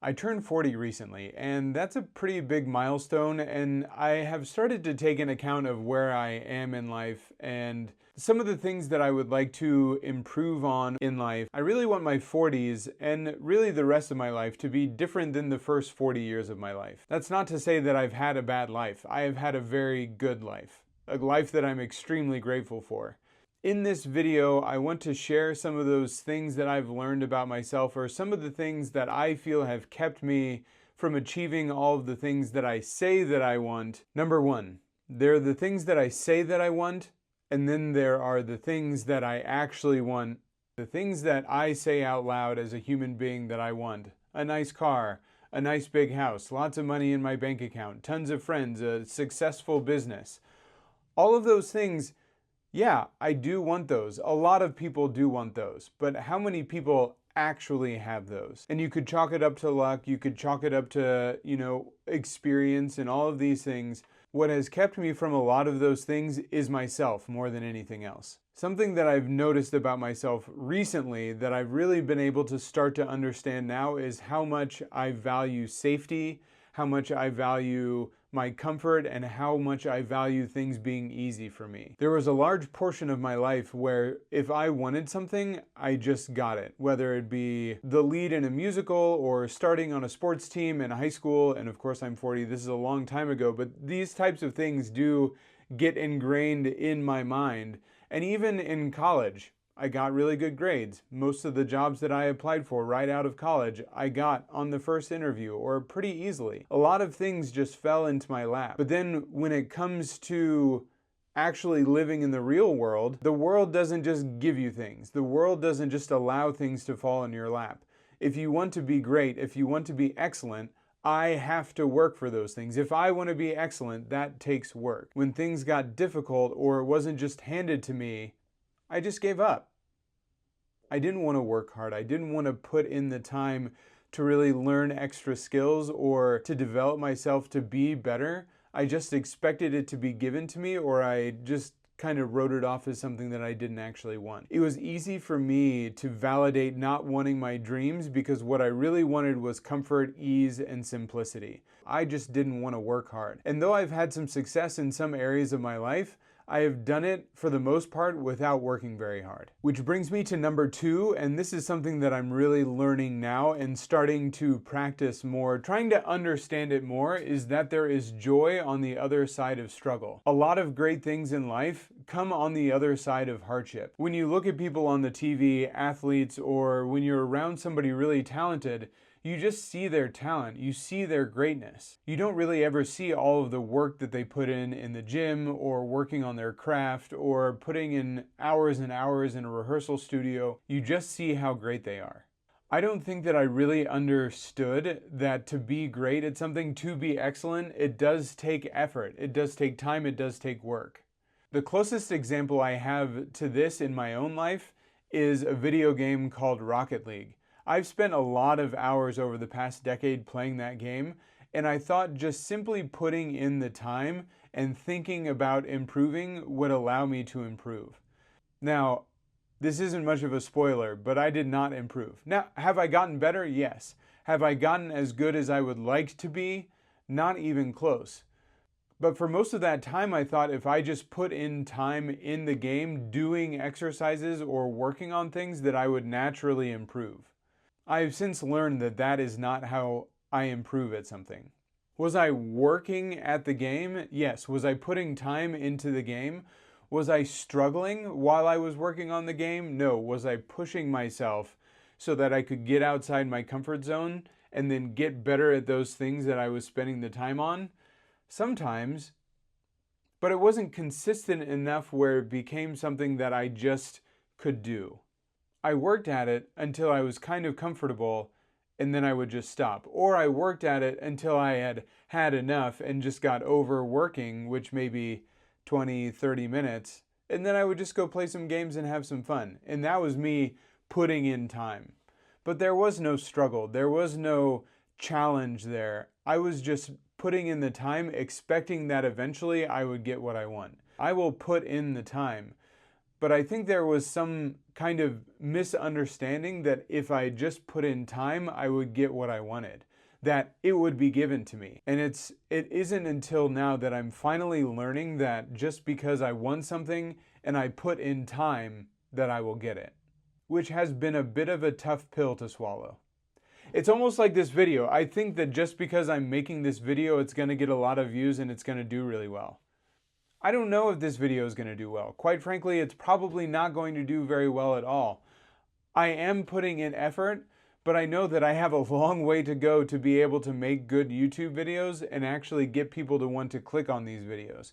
I turned 40 recently, and that's a pretty big milestone, and I have started to take an account of where I am in life and some of the things that I would like to improve on in life. I really want my 40s and really the rest of my life to be different than the first 40 years of my life. That's not to say that I've had a bad life. I have had a very good life, a life that I'm extremely grateful for. In this video, I want to share some of those things that I've learned about myself, or some of the things that I feel have kept me from achieving all of the things that I say that I want. Number one, there are the things that I say that I want, and then there are the things that I actually want. The things that I say out loud as a human being that I want. A nice car, a nice big house, lots of money in my bank account, tons of friends, a successful business. All of those things, yeah, I do want those. A lot of people do want those. But how many people actually have those? And you could chalk it up to luck. You could chalk it up to, experience and all of these things. What has kept me from a lot of those things is myself more than anything else. Something that I've noticed about myself recently that I've really been able to start to understand now is how much I value safety, how much I value my comfort, and how much I value things being easy for me. There was a large portion of my life where if I wanted something, I just got it. Whether it be the lead in a musical or starting on a sports team in high school, and of course I'm 40, this is a long time ago, but these types of things do get ingrained in my mind. And even in college, I got really good grades. Most of the jobs that I applied for right out of college, I got on the first interview or pretty easily. A lot of things just fell into my lap. But then when it comes to actually living in the world doesn't just give you things. The world doesn't just allow things to fall in your lap. If you want to be great, if you want to be excellent, I have to work for those things. If I want to be excellent, that takes work. When things got difficult or it wasn't just handed to me, I just gave up. I didn't want to work hard. I didn't want to put in the time to really learn extra skills or to develop myself to be better. I just expected it to be given to me, or I just kind of wrote it off as something that I didn't actually want. It was easy for me to validate not wanting my dreams because what I really wanted was comfort, ease, and simplicity. I just didn't want to work hard. And though I've had some success in some areas of my life, I have done it for the most part without working very hard. Which brings me to number two, and this is something that I'm really learning now and starting to practice more, trying to understand it more, is that there is joy on the other side of struggle. A lot of great things in life come on the other side of hardship. When you look at people on the TV, athletes, or when you're around somebody really talented, you just see their talent, you see their greatness. You don't really ever see all of the work that they put in the gym, or working on their craft, or putting in hours and hours in a rehearsal studio. You just see how great they are. I don't think that I really understood that to be great at something, to be excellent, it does take effort, it does take time, it does take work. The closest example I have to this in my own life is a video game called Rocket League. I've spent a lot of hours over the past decade playing that game, and I thought just simply putting in the time and thinking about improving would allow me to improve. Now, this isn't much of a spoiler, but I did not improve. Now, have I gotten better? Yes. Have I gotten as good as I would like to be? Not even close. But for most of that time, I thought if I just put in time in the game doing exercises or working on things, that I would naturally improve. I have since learned that that is not how I improve at something. Was I working at the game? Yes. Was I putting time into the game? Was I struggling while I was working on the game? No. Was I pushing myself so that I could get outside my comfort zone and then get better at those things that I was spending the time on? Sometimes, but it wasn't consistent enough where it became something that I just could do. I worked at it until I was kind of comfortable, and then I would just stop. Or I worked at it until I had had enough and just got over working, which may be 20, 30 minutes, and then I would just go play some games and have some fun. And that was me putting in time. But there was no struggle. There was no challenge there. I was just putting in the time, expecting that eventually I would get what I want. I will put in the time. but I think there was some kind of misunderstanding that if I just put in time, I would get what I wanted, that it would be given to me. And it isn't until now that I'm finally learning that just because I want something and I put in time, that I will get it, which has been a bit of a tough pill to swallow. It's almost like this video. I think that just because I'm making this video, it's going to get a lot of views and it's going to do really well. I don't know if this video is going to do well. Quite frankly, it's probably not going to do very well at all. I am putting in effort, but I know that I have a long way to go to be able to make good YouTube videos and actually get people to want to click on these videos.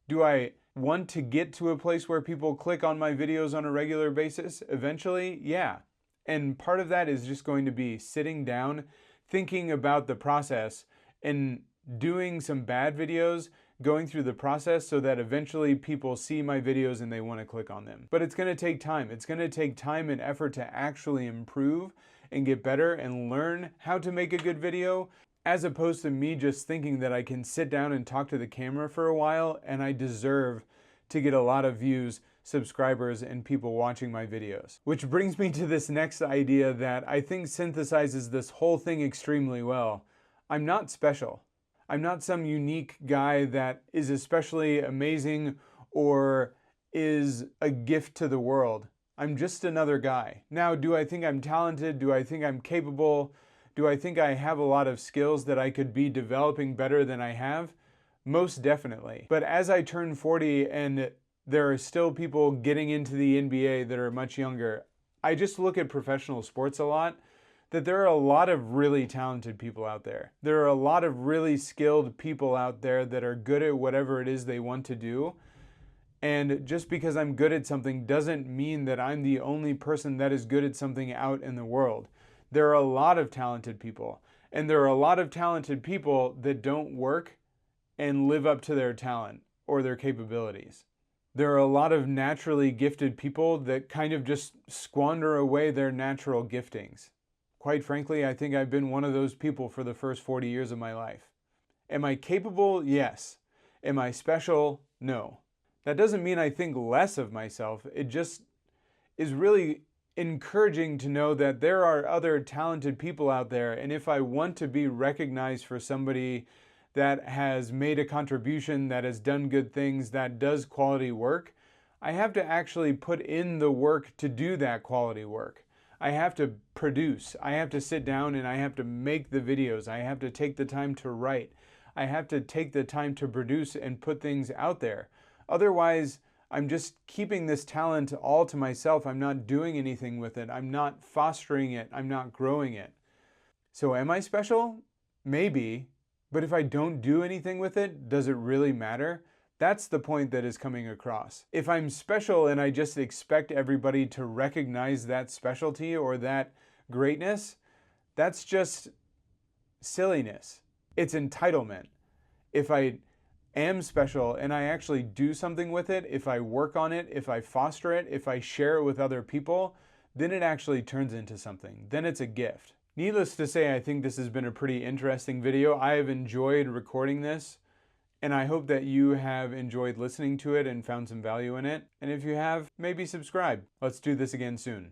Do I want to get to a place where people click on my videos on a regular basis? Eventually, yeah. And part of that is just going to be sitting down, thinking about the process, and doing some bad videos, going through the process so that eventually people see my videos and they want to click on them. But it's going to take time. It's going to take time and effort to actually improve and get better and learn how to make a good video, as opposed to me just thinking that I can sit down and talk to the camera for a while and I deserve to get a lot of views, subscribers, and people watching my videos. Which brings me to this next idea that I think synthesizes this whole thing extremely well. I'm not special. I'm not some unique guy that is especially amazing or is a gift to the world. I'm just another guy. Now, do I think I'm talented? Do I think I'm capable? Do I think I have a lot of skills that I could be developing better than I have? Most definitely. But as I turn 40 and there are still people getting into the NBA that are much younger, I just look at professional sports a lot, that there are a lot of really talented people out there. There are a lot of really skilled people out there that are good at whatever it is they want to do. And just because I'm good at something doesn't mean that I'm the only person that is good at something out in the world. There are a lot of talented people. And there are a lot of talented people that don't work and live up to their talent or their capabilities. There are a lot of naturally gifted people that kind of just squander away their natural giftings. Quite frankly, I think I've been one of those people for the first 40 years of my life. Am I capable? Yes. Am I special? No. That doesn't mean I think less of myself. It just is really encouraging to know that there are other talented people out there, and if I want to be recognized for somebody that has made a contribution, that has done good things, that does quality work, I have to actually put in the work to do that quality work. I have to produce. I have to sit down and I have to make the videos. I have to take the time to write. I have to take the time to produce and put things out there. Otherwise, I'm just keeping this talent all to myself. I'm not doing anything with it. I'm not fostering it. I'm not growing it. So am I special? Maybe. But if I don't do anything with it, does it really matter? That's the point that is coming across. If I'm special and I just expect everybody to recognize that specialty or that greatness, that's just silliness. It's entitlement. If I am special and I actually do something with it, if I work on it, if I foster it, if I share it with other people, then it actually turns into something. Then it's a gift. Needless to say, I think this has been a pretty interesting video. I have enjoyed recording this, and I hope that you have enjoyed listening to it and found some value in it. And if you have, maybe subscribe. Let's do this again soon.